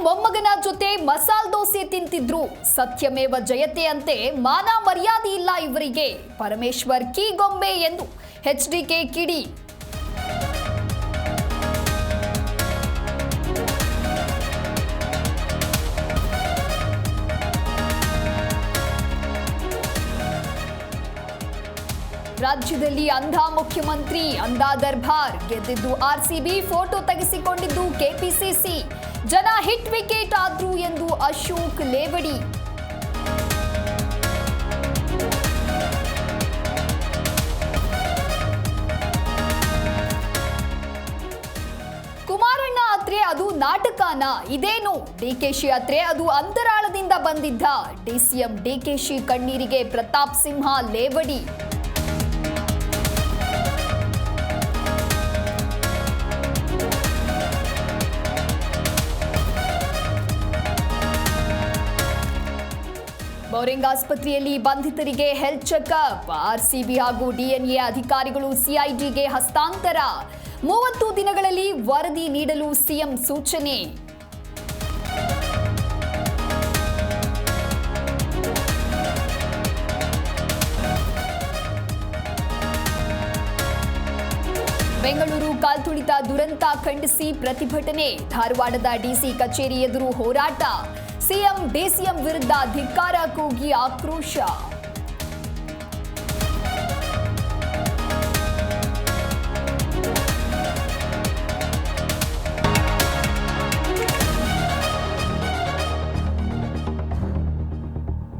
ಮೊಮ್ಮಗನ ಜೊತೆ ಮಸಾಲ್ ದೋಸೆ ತಿಂತಿದ್ರು. ಸತ್ಯಮೇವ ಜಯತೆ ಅಂತೆ ಮಾನ ಮರ್ಯಾದೆ ಇಲ್ಲ ಇವರಿಗೆ. ಪರಮೇಶ್ವರ್ ಕೀಗೊಂಬೆ ಎಂದು ಎಚ್ಡಿಕೆ ಕಿಡಿ. ರಾಜ್ಯದಲ್ಲಿ ಅಂಧ ಮುಖ್ಯಮಂತ್ರಿ, ಅಂಧ ದರ್ಬಾರ್ ಗೆದ್ದಿದ್ದು ಆರ್ಸಿಬಿ, ಫೋಟೋ ತೆಗೆಸಿಕೊಂಡಿದ್ದು ಕೆಪಿಸಿಸಿ. ಜನ ಹಿಟ್ ವಿಕೆಟ್ ಆದ್ರು ಎಂದು ಅಶೋಕ್ ಲೇವಡಿ. ಕುಮಾರಣ್ಣ ಯಾತ್ರೆ ಅದು ನಾಟಕನ? ಇದೇನು ಡಿಕೆಶಿ ಯಾತ್ರೆ ಅದು ಅಂತರಾಳದಿಂದ ಬಂದಿದ್ದ? ಡಿಸಿಎಂ ಡಿಕೆಶಿ ಕಣ್ಣೀರಿಗೆ ಪ್ರತಾಪ್ ಸಿಂಹ ಲೇವಡಿ. ಬೌರಿಂಗ್ ಆಸ್ಪತ್ರೆಯಲ್ಲಿ ಬಂಧಿತರಿಗೆ ಹೆಲ್ತ್ ಚೆಕ್ಅಪ್. ಆರ್ಸಿಬಿ ಹಾಗೂ ಡಿಎನ್ಎ ಅಧಿಕಾರಿಗಳು ಸಿಐಡಿಗೆ ಹಸ್ತಾಂತರ. 30 ದಿನಗಳಲ್ಲಿ ವರದಿ ನೀಡಲು ಸಿಎಂ ಸೂಚನೆ. ಬೆಂಗಳೂರು ಕಾಲ್ತುಳಿತ ದುರಂತ ಖಂಡಿಸಿ ಪ್ರತಿಭಟನೆ. ಧಾರವಾಡದ ಡಿಸಿ ಕಚೇರಿ ಎದುರು ಹೋರಾಟ. ಸಿಎಂ ಡಿಸಿಎಂ ವಿರುದ್ಧ ಧಿಕ್ಕಾರ ಕೂಗಿ ಆಕ್ರೋಶ.